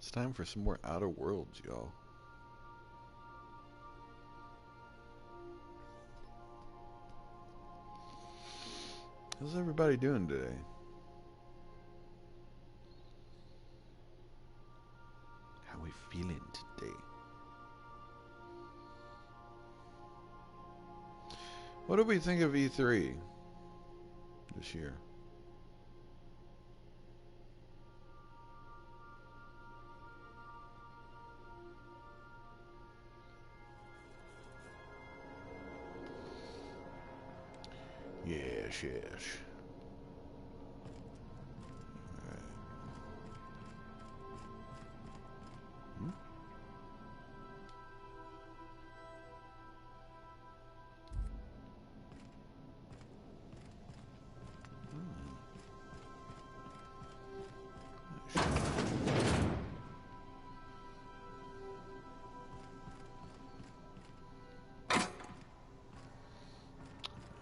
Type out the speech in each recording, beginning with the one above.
It's time for some more Outer Worlds, y'all. How's everybody doing today? How we feeling today? What do we think of E3 this year? Yes, yes. Alright. Hmm?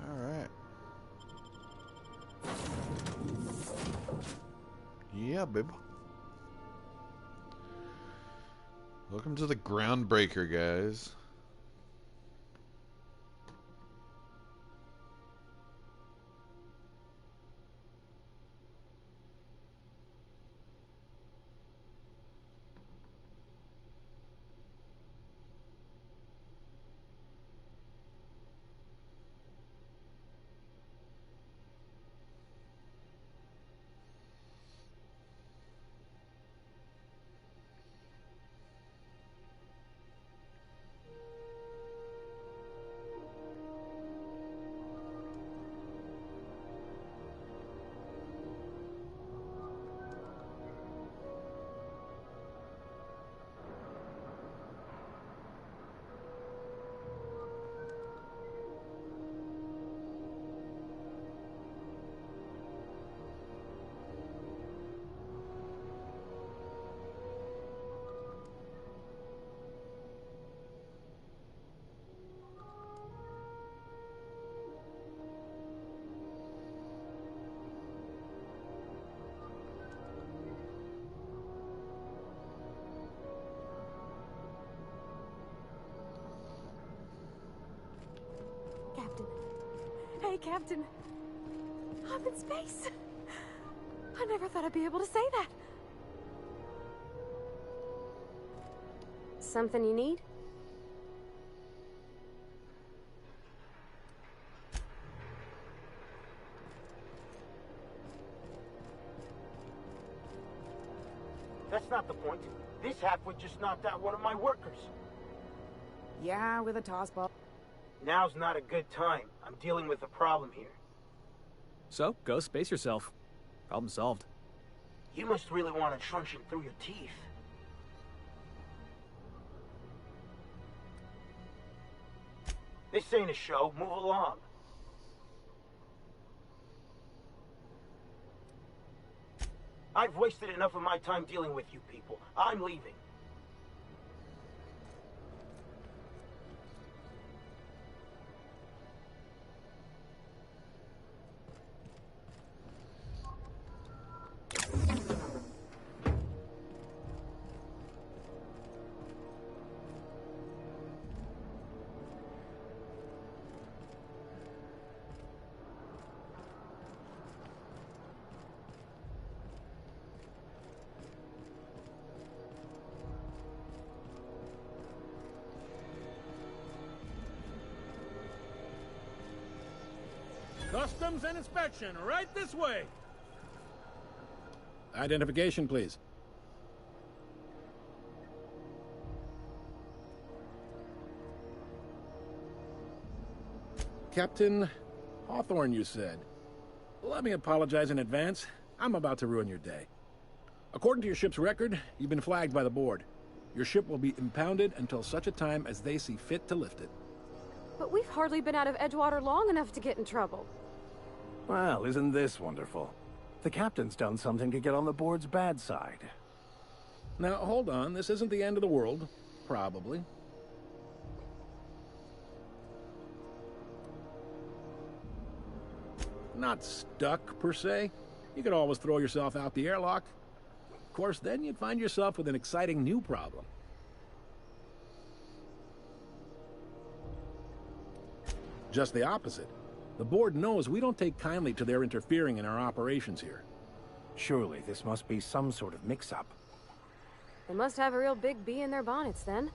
Alright. Yeah, babe. Welcome to the Groundbreaker, guys. Captain. Hey, Captain. I'm in space. I never thought I'd be able to say that. Something you need? That's not the point. This halfwit just knocked out one of my workers. Yeah, with a tossball. Now's not a good time. I'm dealing with a problem here. So, go space yourself. Problem solved. You must really want a truncheon through your teeth. This ain't a show. Move along. I've wasted enough of my time dealing with you people. I'm leaving. Customs and inspection, right this way. Identification, please. Captain Hawthorne, you said. Let me apologize in advance. I'm about to ruin your day. According to your ship's record, you've been flagged by the board. Your ship will be impounded until such a time as they see fit to lift it. But we've hardly been out of Edgewater long enough to get in trouble. Well, isn't this wonderful? The captain's done something to get on the board's bad side. Now, hold on. This isn't the end of the world. Probably. Not stuck, per se. You could always throw yourself out the airlock. course, then you'd find yourself with an exciting new problem. Just the opposite. The board knows we don't take kindly to their interfering in our operations here. Surely this must be some sort of mix-up. They must have a real big bee in their bonnets, then.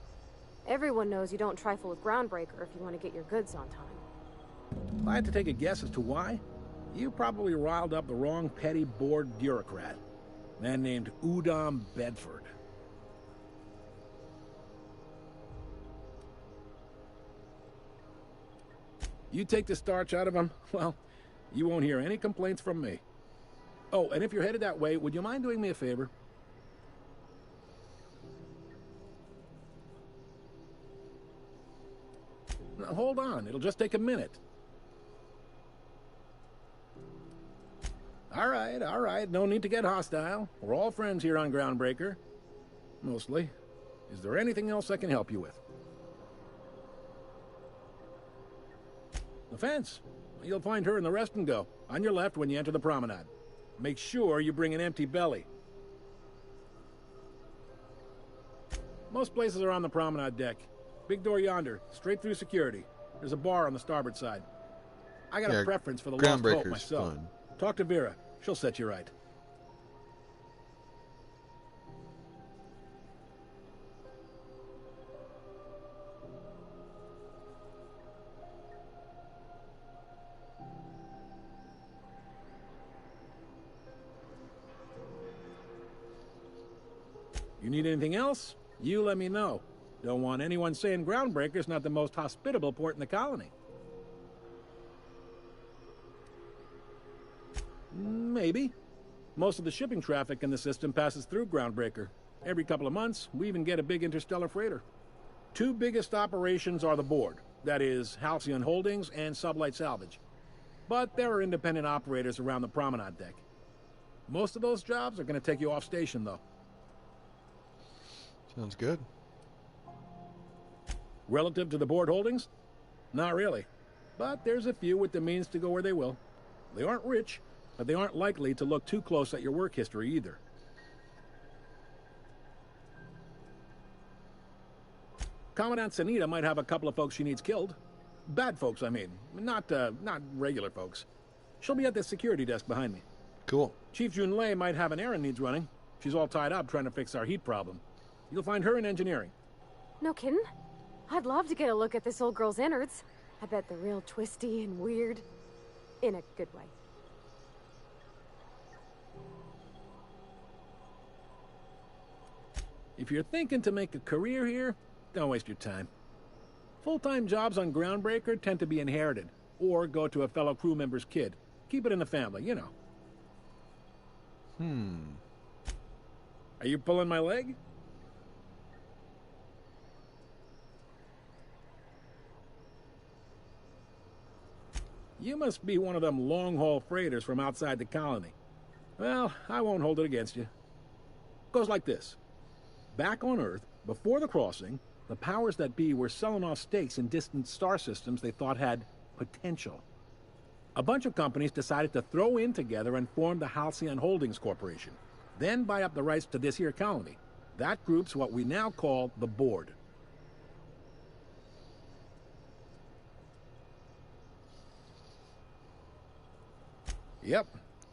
Everyone knows you don't trifle with Groundbreaker if you want to get your goods on time. If I had to take a guess as to why, you probably riled up the wrong petty board bureaucrat. A man named Udom Bedford. You take the starch out of him, well, you won't hear any complaints from me. Oh, and if you're headed that way, would you mind doing me a favor? Now, hold on, it'll just take a minute. All right, no need to get hostile. We're all friends here on Groundbreaker. Mostly. Is there anything else I can help you with? The fence. You'll find her in the rest and go, on your left when you enter the promenade. Make sure you bring an empty belly. Most places are on the promenade deck. Big door yonder, straight through security. There's a bar on the starboard side. I got a preference for the Lost Hope Groundbreaker's myself. fun. Talk to Vera. She'll set you right. You need anything else? You let me know. Don't want anyone saying Groundbreaker's not the most hospitable port in the colony. Maybe. Most of the shipping traffic in the system passes through Groundbreaker. Every couple of months, we even get a big interstellar freighter. Two biggest operations are the board. That is, Halcyon Holdings and Sublight Salvage. But there are independent operators around the promenade deck. Most of those jobs are going to take you off station, though. Sounds good. Relative to the board holdings? Not really. But there's a few with the means to go where they will. They aren't rich, but they aren't likely to look too close at your work history either. Commandant Sanita might have a couple of folks she needs killed. Bad folks, I mean. Not regular folks. She'll be at the security desk behind me. Cool. Chief Junlei might have an errand needs running. She's all tied up trying to fix our heat problem. You'll find her in engineering. No kidding? I'd love to get a look at this old girl's innards. I bet they're real twisty and weird. In a good way. If you're thinking to make a career here, don't waste your time. Full-time jobs on Groundbreaker tend to be inherited, or go to a fellow crew member's kid. Keep it in the family, you know. Are you pulling my leg? You must be one of them long-haul freighters from outside the colony. Well, I won't hold it against you. Goes like this. Back on Earth, before the crossing, the powers that be were selling off stakes in distant star systems they thought had potential. A bunch of companies decided to throw in together and form the Halcyon Holdings Corporation, then buy up the rights to this here colony. That group's what we now call the Board. Yep,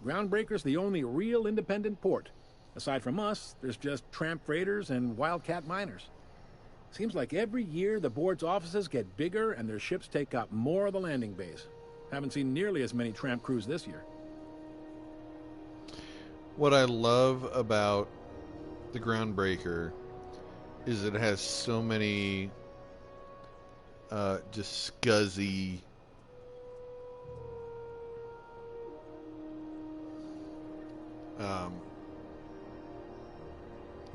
Groundbreaker's the only real independent port. Aside from us, there's just tramp freighters and wildcat miners. Seems like every year the board's offices get bigger and their ships take up more of the landing bays. Haven't seen nearly as many tramp crews this year. What I love about the Groundbreaker is it has so many just scuzzy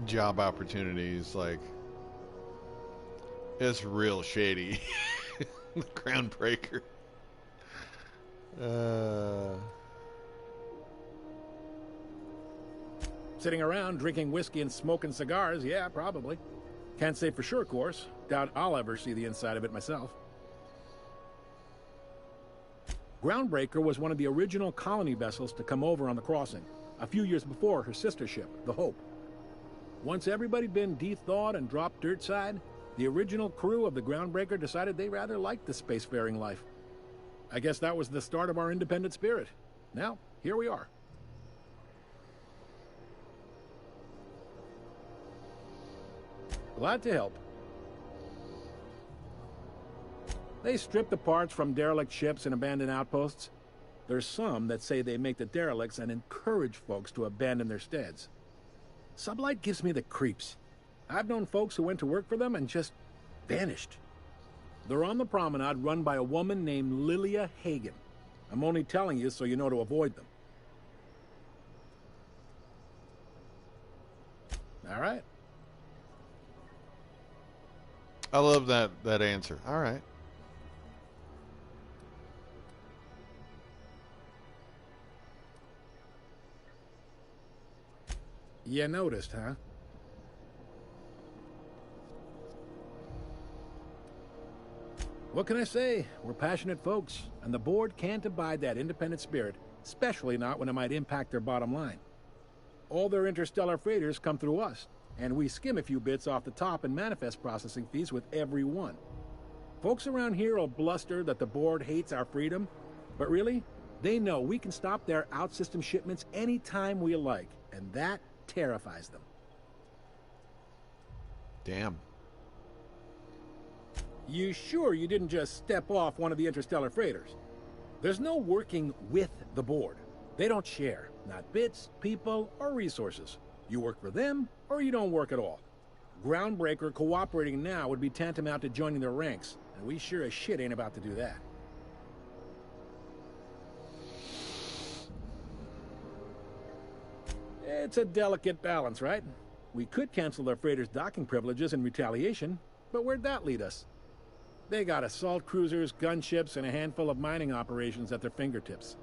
job opportunities. Like, it's real shady. The Groundbreaker. Sitting around drinking whiskey and smoking cigars, yeah, probably. Can't say for sure, of course. Doubt I'll ever see the inside of it myself. Groundbreaker was one of the original colony vessels to come over on the crossing, a few years before her sister ship, the Hope. Once everybody'd been de-thawed and dropped dirt side, the original crew of the Groundbreaker decided they rather liked the spacefaring life. I guess that was the start of our independent spirit. Now, here we are. Glad to help. They strip the parts from derelict ships and abandoned outposts. There's some that say they make the derelicts and encourage folks to abandon their steads. Sublight gives me the creeps. I've known folks who went to work for them and just vanished. They're on the promenade run by a woman named Lilia Hagen. I'm only telling you so you know to avoid them. All right. I love that answer. All right. You noticed, huh? What can I say? We're passionate folks, and the board can't abide that independent spirit, especially not when it might impact their bottom line. All their interstellar freighters come through us, and we skim a few bits off the top in manifest processing fees with every one. Folks around here will bluster that the board hates our freedom, but really, they know we can stop their out-system shipments anytime we like, and that terrifies them. Damn. You sure you didn't just step off one of the interstellar freighters? There's no working with the board. They don't share, not bits, people, or resources. You work for them, or you don't work at all. Groundbreaker cooperating now would be tantamount to joining their ranks, and we sure as shit ain't about to do that. It's a delicate balance, right? We could cancel their freighters' docking privileges in retaliation, but where'd that lead us? They got assault cruisers, gunships, and a handful of mining operations at their fingertips.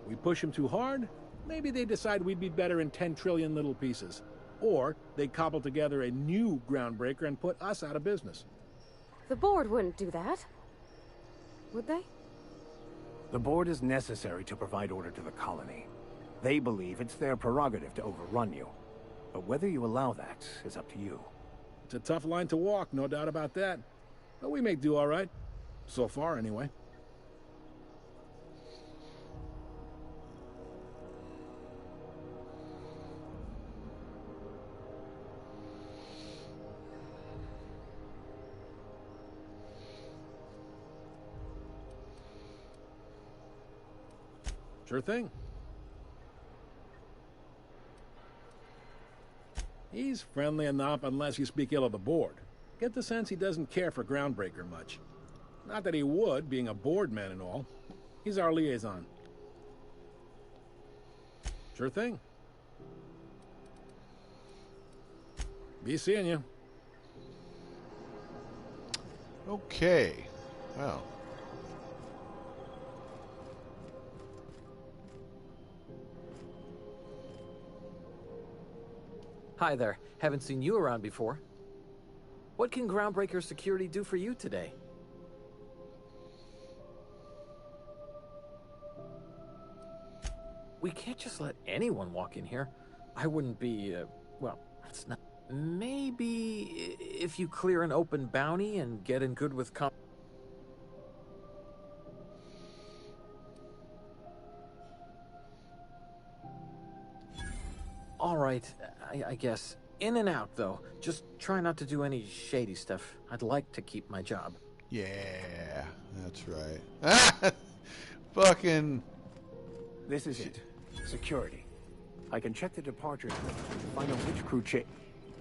We push them too hard, maybe they decide we'd be better in 10 trillion little pieces. Or they cobble together a new Groundbreaker and put us out of business. The board wouldn't do that. Would they? The board is necessary to provide order to the colony. They believe it's their prerogative to overrun you. But whether you allow that is up to you. It's a tough line to walk, no doubt about that. But we make do all right. So far, anyway. Sure thing. He's friendly enough unless you speak ill of the board. Get the sense he doesn't care for Groundbreaker much. Not that he would, being a board man and all. He's our liaison. Sure thing. Be seeing you. Okay. Well. Hi there. Haven't seen you around before. What can Groundbreaker Security do for you today? We can't just let anyone walk in here. I wouldn't be, well, that's not... Maybe if you clear an open bounty and get in good with All right, I guess. In and out, though. Just try not to do any shady stuff. I'd like to keep my job. Yeah, that's right. Fucking... This is it. Security. I can check the departures to find out which crew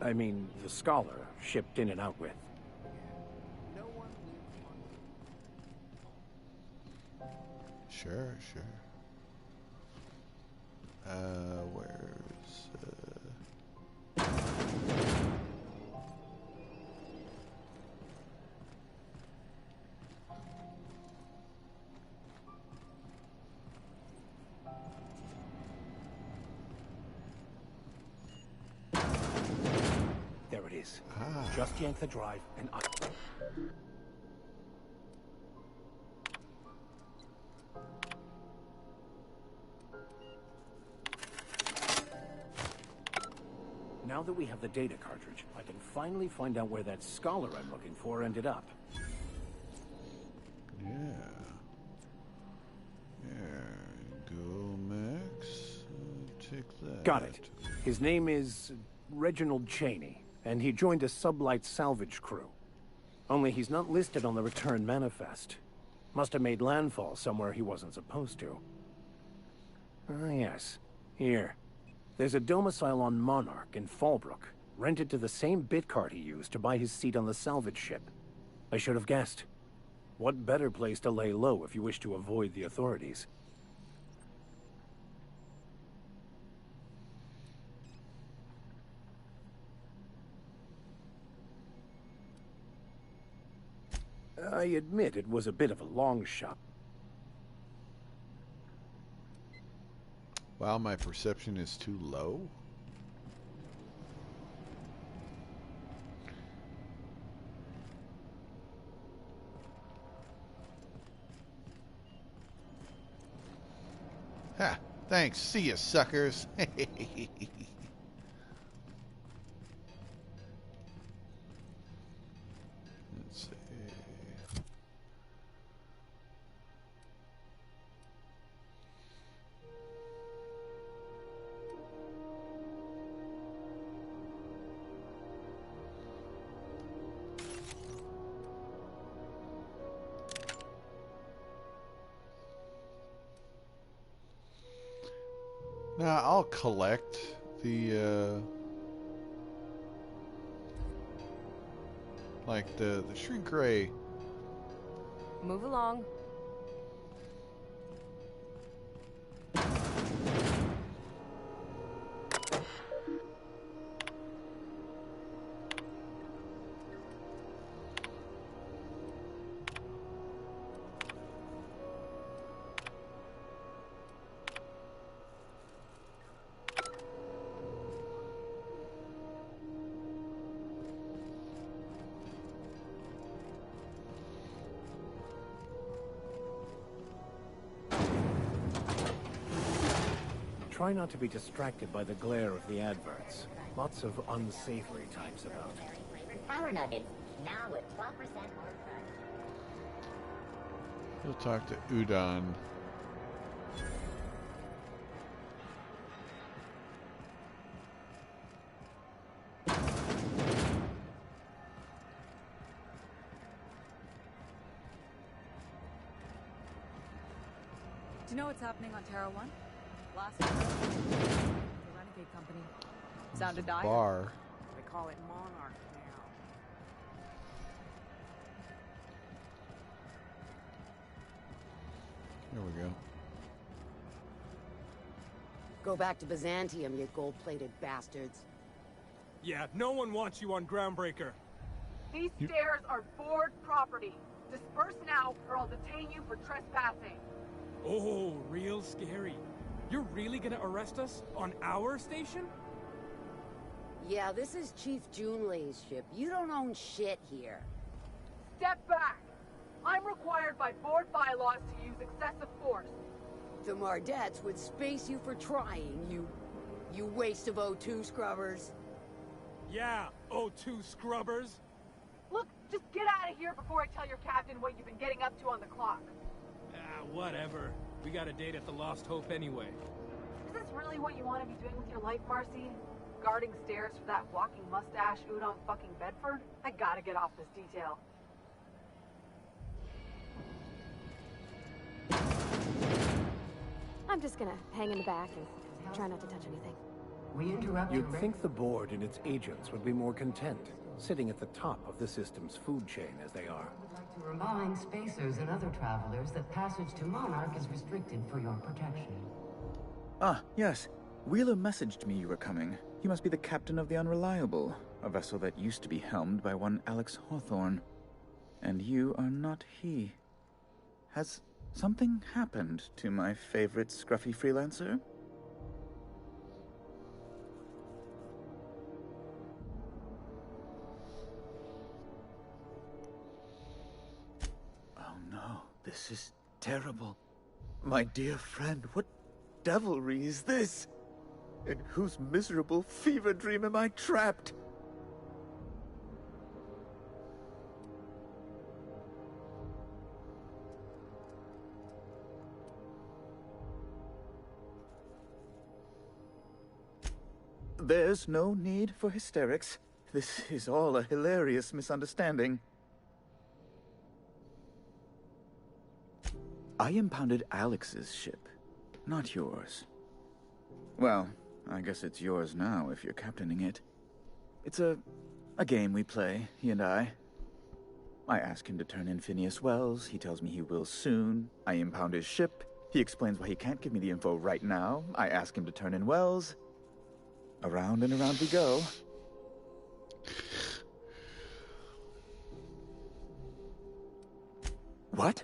the Scholar shipped in and out with. Sure. Where's... There it is. Ah. Just yank the drive and I... Now that we have the data cartridge, I can finally find out where that scholar I'm looking for ended up. Yeah. There you go, Max. Take that. Got it. His name is Reginald Cheney, and he joined a sublight salvage crew. Only he's not listed on the return manifest. Must have made landfall somewhere he wasn't supposed to. Ah, yes. Here. There's a domicile on Monarch in Fallbrook, rented to the same bit card he used to buy his seat on the salvage ship. I should have guessed. What better place to lay low if you wish to avoid the authorities? I admit it was a bit of a long shot. Wow, my perception is too low? Ha! Thanks. See ya, suckers. Let's see. Now I'll collect the like the shrink ray. Move along. Try not to be distracted by the glare of the adverts. Lots of unsavory types about. Power nuggets, now with 12% more We'll talk to Udon. Do you know what's happening on Terra 1? Last night, the Renegade Company. Sounded dire. Bar. They call it Monarch now. Here we go. Go back to Byzantium, you gold-plated bastards. Yeah, no one wants you on Groundbreaker. These stairs are board property. Disperse now, or I'll detain you for trespassing. Oh, real scary. You're really gonna arrest us on our station? Yeah, this is Chief Junlei's ship. You don't own shit here. Step back. I'm required by board bylaws to use excessive force. The Mardettes would space you for trying, you waste of O2 scrubbers. Yeah, O2 scrubbers. Look, just get out of here before I tell your captain what you've been getting up to on the clock. Ah, whatever. We got a date at the Lost Hope anyway. Is this really what you want to be doing with your life, Marcy? Guarding stairs for that walking mustache Udon fucking Bedford? I gotta get off this detail. I'm just gonna hang in the back and try not to touch anything. We interrupt. You'd think the board and its agents would be more content, sitting at the top of the system's food chain as they are. To remind spacers and other travelers that passage to Monarch is restricted for your protection. Ah, yes. Wheeler messaged me you were coming. He must be the captain of the Unreliable, a vessel that used to be helmed by one Alex Hawthorne. And you are not he. Has something happened to my favorite scruffy freelancer? Oh no, this is terrible. My dear friend, what devilry is this? In whose miserable fever dream am I trapped? There's no need for hysterics. This is all a hilarious misunderstanding. I impounded Alex's ship, not yours. Well, I guess it's yours now if you're captaining it. It's a game we play, he and I. I ask him to turn in Phineas Wells. He tells me he will soon. I impound his ship. He explains why he can't give me the info right now. I ask him to turn in Wells. Around and around we go. What?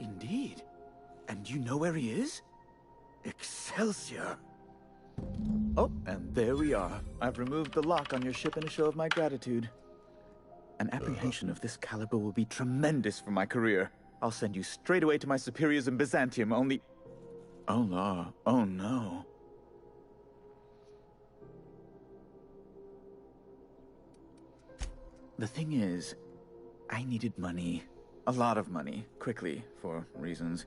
Indeed. And you know where he is? Excelsior! Oh, and there we are. I've removed the lock on your ship in a show of my gratitude. An apprehension of this caliber will be tremendous for my career. I'll send you straight away to my superiors in Byzantium, only... Oh, no. Oh, no. The thing is, I needed money. A lot of money, quickly, for reasons.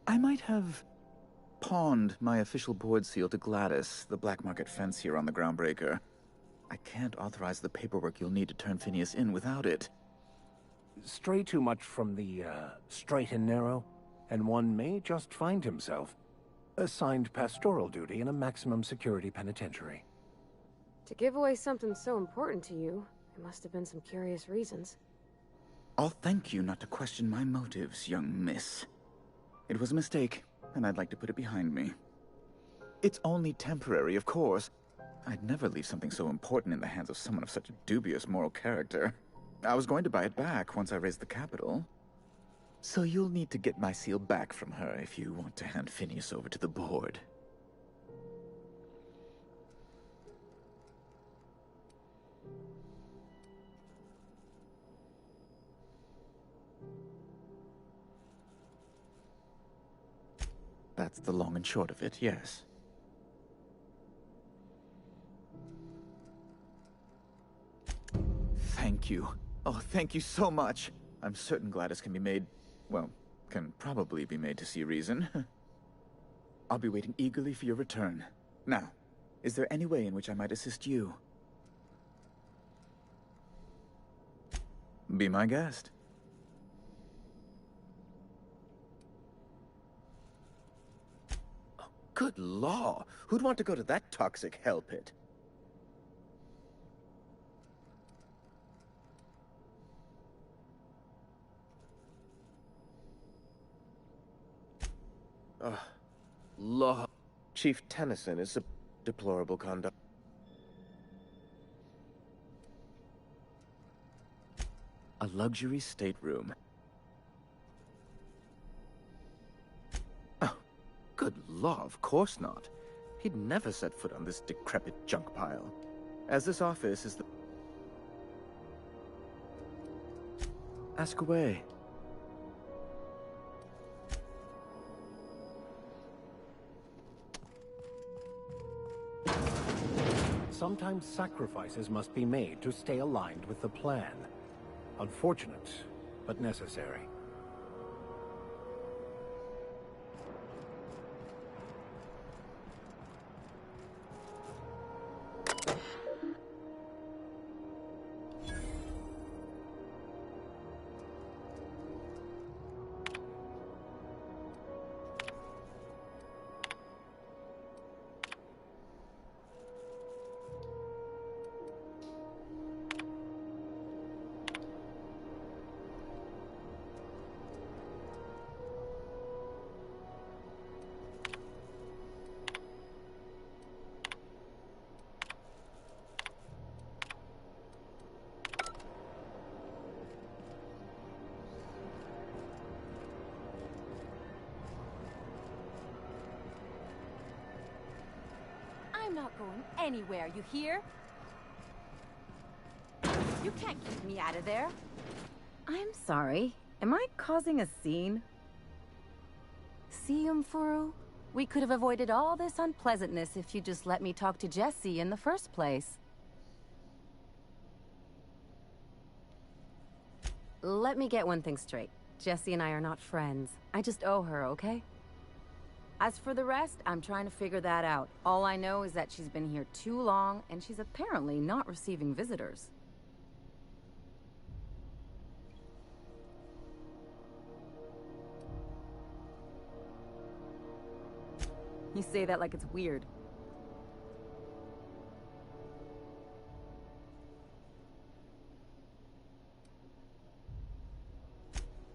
I might have pawned my official board seal to Gladys, the black market fence here on the Groundbreaker. I can't authorize the paperwork you'll need to turn Phineas in without it. Stray too much from the, straight and narrow, and one may just find himself assigned pastoral duty in a maximum security penitentiary. To give away something so important to you, there must have been some curious reasons. I'll thank you not to question my motives, young miss. It was a mistake, and I'd like to put it behind me. It's only temporary, of course. I'd never leave something so important in the hands of someone of such a dubious moral character. I was going to buy it back once I raised the capital. So you'll need to get my seal back from her if you want to hand Phineas over to the board. That's the long and short of it, yes. Thank you. Oh, thank you so much. I'm certain Gladys can be made... well, can probably be made to see reason. I'll be waiting eagerly for your return. Now, is there any way in which I might assist you? Be my guest. Oh, good law! Who'd want to go to that toxic hell pit? Law. Chief Tennyson is a deplorable conduct. A luxury stateroom. Oh, good law, of course not. He'd never set foot on this decrepit junk pile. As this office is the... Ask away. Sometimes sacrifices must be made to stay aligned with the plan. Unfortunate, but necessary. not going anywhere, you hear? You can't keep me out of there. I'm sorry. Am I causing a scene? See, Umfuru? We could have avoided all this unpleasantness if you just let me talk to Jesse in the first place. Let me get one thing straight. Jesse and I are not friends. I just owe her, okay? As for the rest, I'm trying to figure that out. All I know is that she's been here too long, and she's apparently not receiving visitors. You say that like it's weird.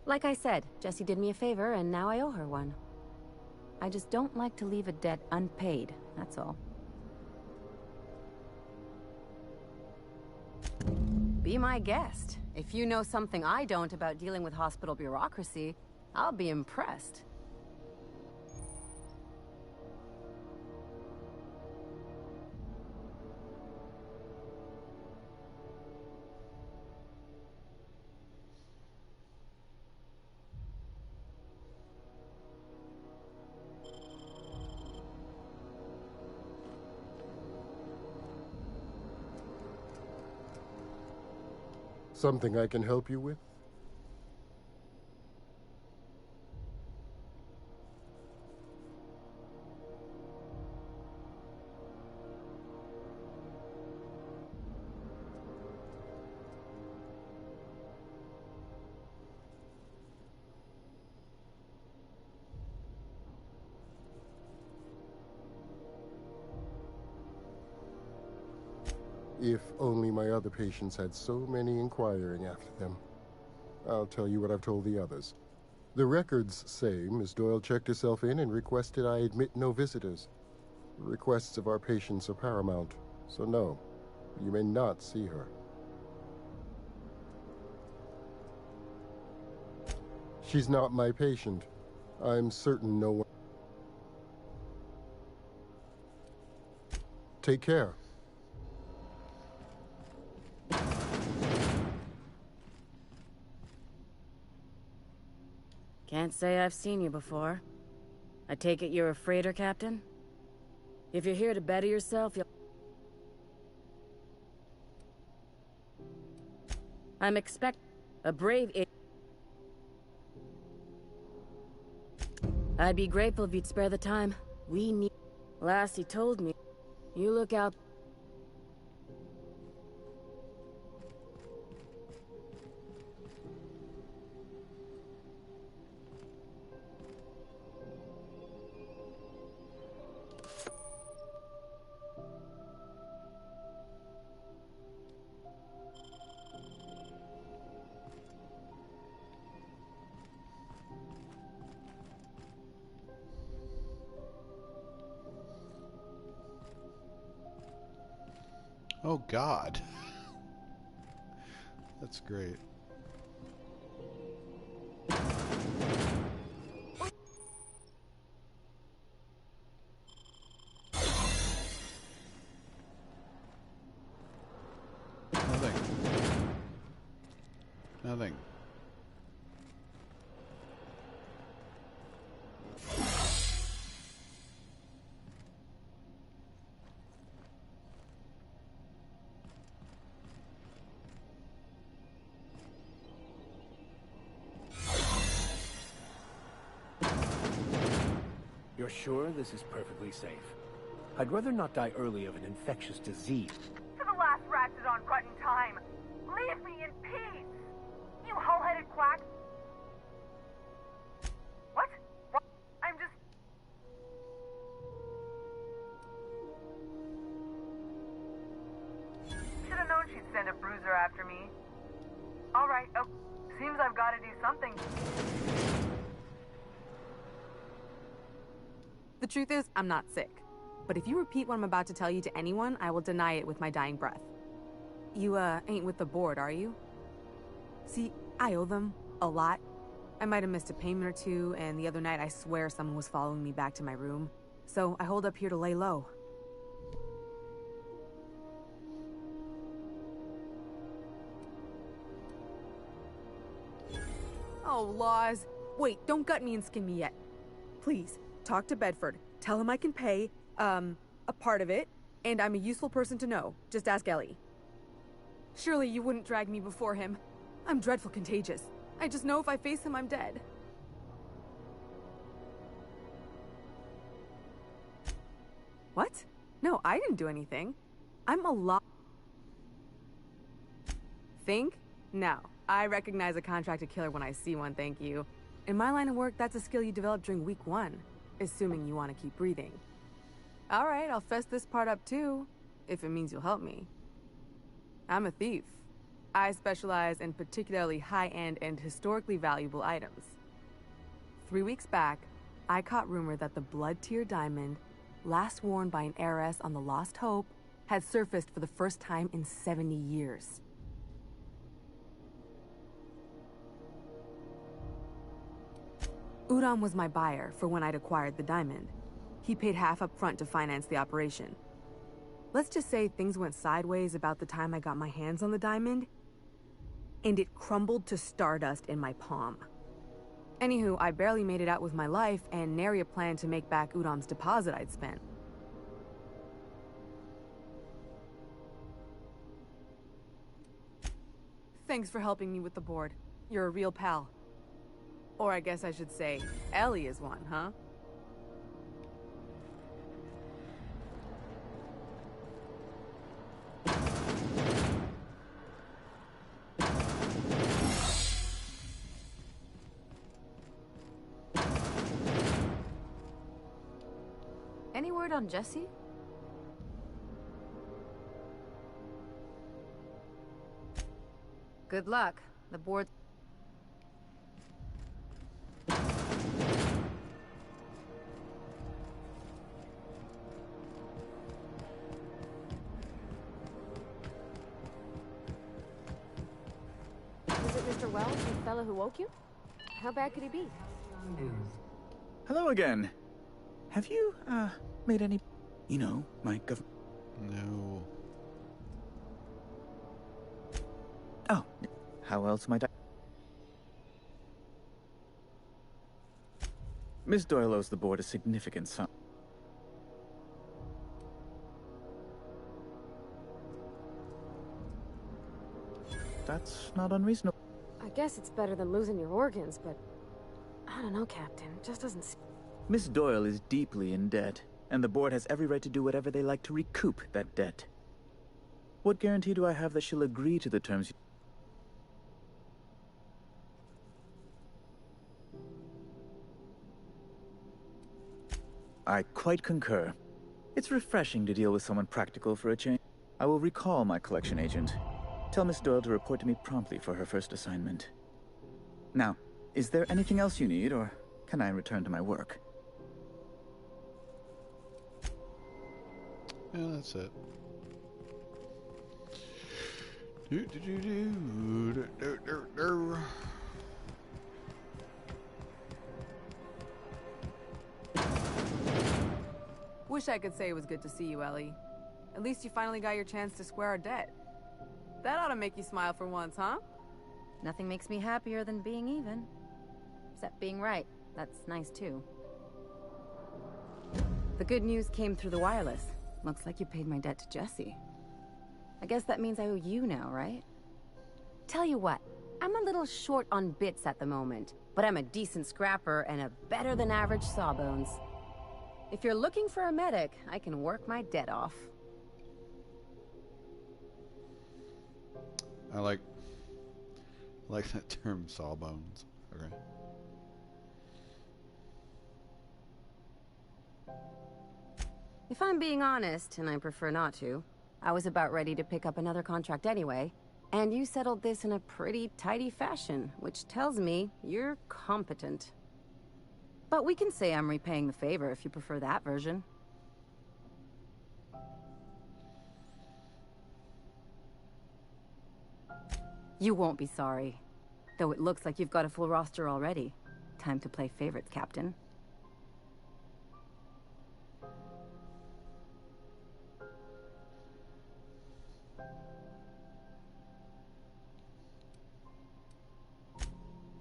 Like I said, Jessie did me a favor, and now I owe her one. I just don't like to leave a debt unpaid, that's all. Be my guest. If you know something I don't about dealing with hospital bureaucracy, I'll be impressed. Something I can help you with? If only my other patients had so many inquiring after them. I'll tell you what I've told the others. The records say Miss Doyle checked herself in and requested I admit no visitors. The requests of our patients are paramount, so no, you may not see her. She's not my patient. I'm certain no one... Take care. Can't say I've seen you before. I take it you're a freighter captain? If you're here to better yourself, you'll... I'm expect a brave... I'd be grateful if you'd spare the time. We need... Lassie told me. You look out... Oh, God. That's great. Nothing. You're sure this is perfectly safe? I'd rather not die early of an infectious disease. To the last ratchet on Crutton time. Leave me in peace! You hull-headed quack! What? I'm just... Should have known she'd send a bruiser after me. Alright, oh, seems I've got to do something. The truth is, I'm not sick. But if you repeat what I'm about to tell you to anyone, I will deny it with my dying breath. You, ain't with the board, are you? See, I owe them a lot. I might have missed a payment or two, and the other night I swear someone was following me back to my room. So I hold up here to lay low. Oh, laws. Wait, don't gut me and skin me yet. Please, talk to Bedford. Tell him I can pay, a part of it, and I'm a useful person to know. Just ask Ellie. Surely you wouldn't drag me before him. I'm dreadful contagious. I just know if I face him, I'm dead. What? No, I didn't do anything. I'm a lot. Think? No. I recognize a contracted killer when I see one, thank you. In my line of work, that's a skill you develop during week 1, assuming you want to keep breathing. Alright, I'll fess this part up too, if it means you'll help me. I'm a thief. I specialize in particularly high-end and historically valuable items. 3 weeks back, I caught rumor that the Blood Tier diamond, last worn by an heiress on the Lost Hope, had surfaced for the first time in 70 years. Udom was my buyer for when I'd acquired the diamond. He paid half up front to finance the operation. Let's just say things went sideways about the time I got my hands on the diamond, and it crumbled to stardust in my palm. Anywho, I barely made it out with my life, and nary a plan to make back Udom's deposit I'd spent. Thanks for helping me with the board. You're a real pal. Or I guess I should say, Ellie is one, huh? Any word on Jesse? Good luck. The board... Is it Mr. Wells, the fellow who woke you? How bad could he be? Hello again. Have you, made any... You know, my No. Oh, how else might I... Miss Doyle owes the board a significant sum. That's not unreasonable. I guess it's better than losing your organs, but... I don't know, Captain. It just doesn't seem... Miss Doyle is deeply in debt, and the board has every right to do whatever they like to recoup that debt. What guarantee do I have that she'll agree to the terms? I quite concur. It's refreshing to deal with someone practical for a change. I will recall my collection agent. Tell Miss Doyle to report to me promptly for her first assignment. Now, is there anything else you need, or can I return to my work? Yeah, that's it. Do, do, do, do, do, do, do, do. Wish I could say it was good to see you, Ellie. At least you finally got your chance to square our debt. That ought to make you smile for once, huh? Nothing makes me happier than being even. Except being right. That's nice, too. The good news came through the wireless. Looks like you paid my debt to Jesse. I guess that means I owe you now, right? Tell you what, I'm a little short on bits at the moment, but I'm a decent scrapper and a better-than-average sawbones. If you're looking for a medic, I can work my debt off. I like that term, sawbones. Okay. If I'm being honest, and I prefer not to, I was about ready to pick up another contract anyway, and you settled this in a pretty tidy fashion, which tells me you're competent. But we can say I'm repaying the favor if you prefer that version. You won't be sorry. Though it looks like you've got a full roster already. Time to play favorites, Captain.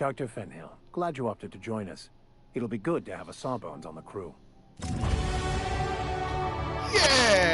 Dr. Fenhill, glad you opted to join us. It'll be good to have a Sawbones on the crew. Yeah!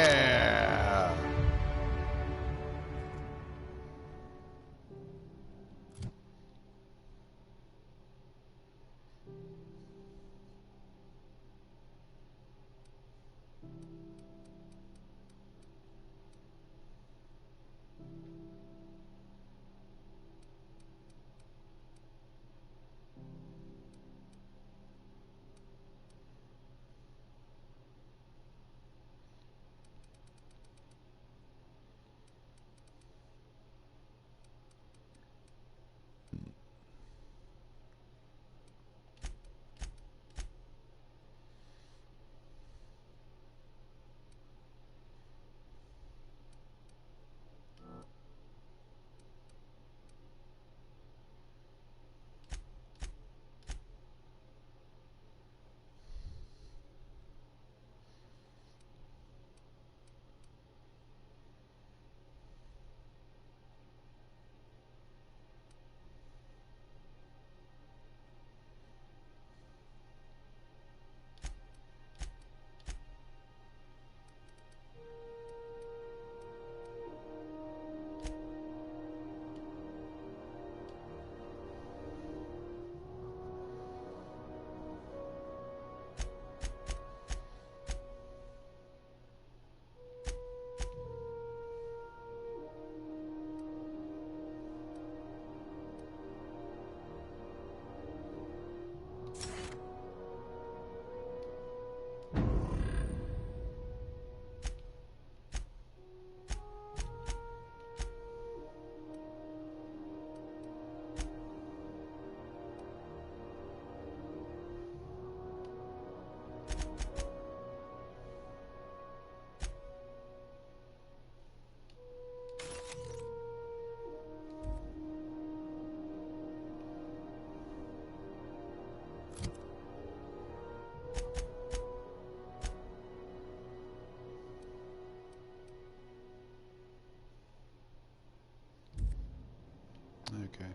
Okay.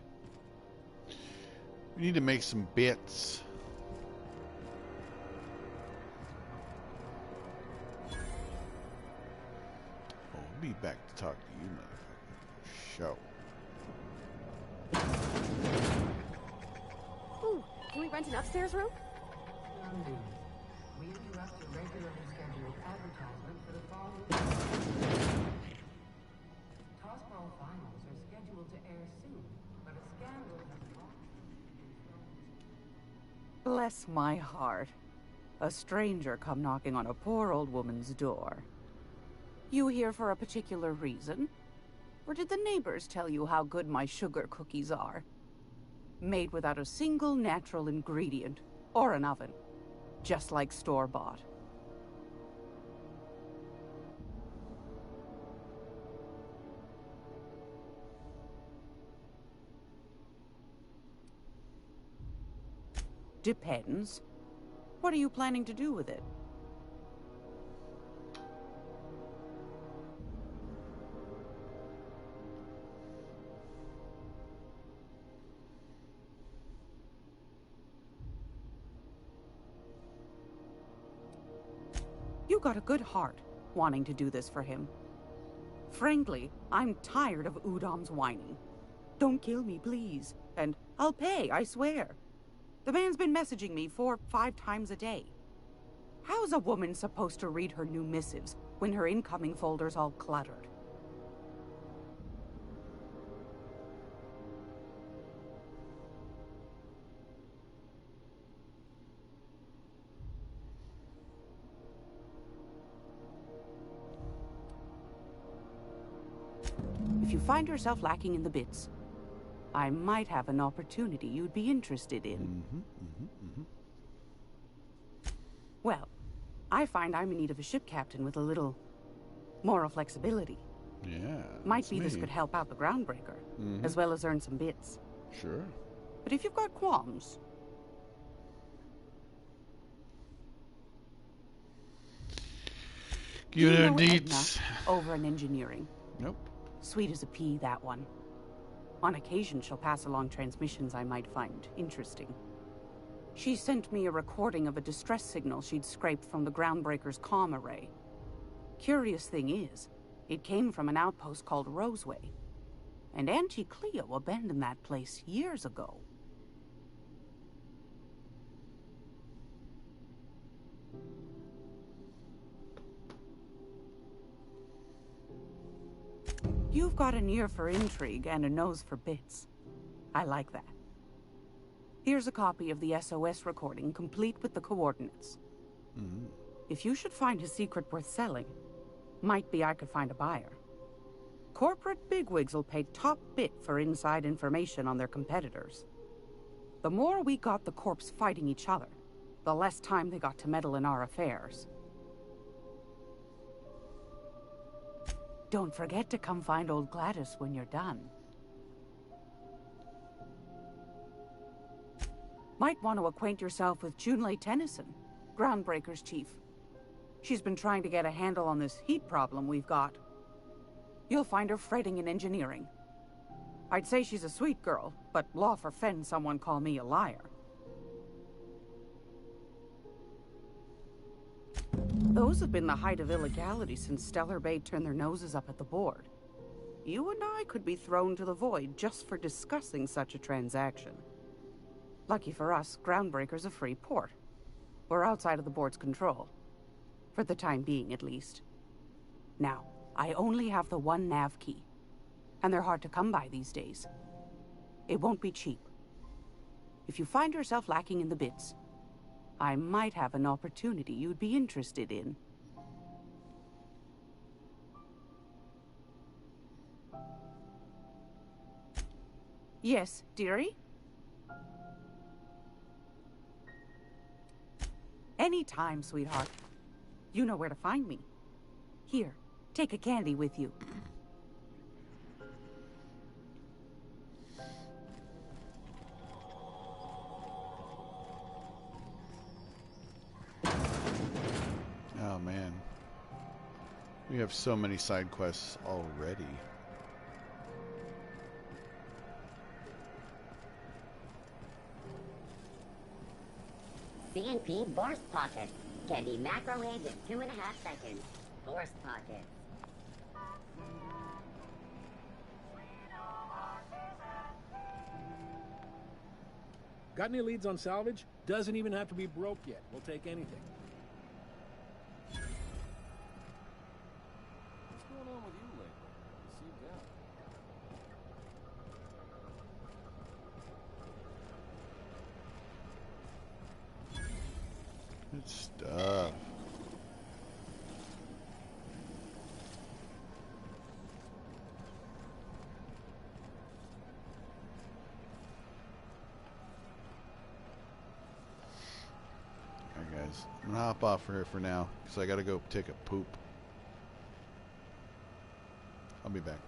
We need to make some bits. Oh, I'll be back to talk to you, motherfucker. Show. Ooh, can we rent an upstairs room? We interrupt a regularly scheduled advertisement for the following. Tossball finals are scheduled to air soon, but a scandal has Bless my heart. A stranger come knocking on a poor old woman's door. You here for a particular reason? Or did the neighbors tell you how good my sugar cookies are? Made without a single natural ingredient, or an oven. Just like store-bought. Depends. What are you planning to do with it? You got a good heart, wanting to do this for him. Frankly, I'm tired of Udom's whining. Don't kill me, please. And I'll pay, I swear. The man's been messaging me 4 or 5 times a day. How's a woman supposed to read her new missives when her incoming folder's all cluttered? If you find yourself lacking in the bits, I might have an opportunity you'd be interested in. Well, I find I'm in need of a ship captain with a little moral flexibility. Yeah. Might be this could help out the Groundbreaker, as well as earn some bits. Sure. But if you've got qualms... Give it know deets. Edna over in engineering? Nope. Sweet as a pea, that one. On occasion, she'll pass along transmissions I might find interesting. She sent me a recording of a distress signal she'd scraped from the Groundbreaker's comm array. Curious thing is, it came from an outpost called Roseway. And Auntie Cleo abandoned that place years ago. You've got an ear for intrigue and a nose for bits. I like that. Here's a copy of the SOS recording, complete with the coordinates. If you should find a secret worth selling, might be I could find a buyer. Corporate bigwigs will pay top bit for inside information on their competitors. The more we got the corps fighting each other, the less time they got to meddle in our affairs. Don't forget to come find old Gladys when you're done. Might want to acquaint yourself with Junlei Tennyson, Groundbreaker's chief. She's been trying to get a handle on this heat problem we've got. You'll find her fretting in engineering. I'd say she's a sweet girl, but law forfend someone call me a liar. Those have been the height of illegality since Stellar Bay turned their noses up at the board. You and I could be thrown to the void just for discussing such a transaction. Lucky for us, Groundbreaker's a free port. We're outside of the board's control. For the time being, at least. Now, I only have the one nav key. And they're hard to come by these days. It won't be cheap. If you find yourself lacking in the bits, I might have an opportunity you'd be interested in. Yes, dearie? Anytime, sweetheart. You know where to find me. Here, take a candy with you. Oh man. We have so many side quests already. CNP Burst Pocket can be microwaved in 2.5 seconds. Burst Pocket. Got any leads on salvage? Doesn't even have to be broke yet. We'll take anything. What's going on with you lately? You seem down. Good stuff. Alright guys, I'm gonna hop off here for now because I gotta go take a poop. I'll be back.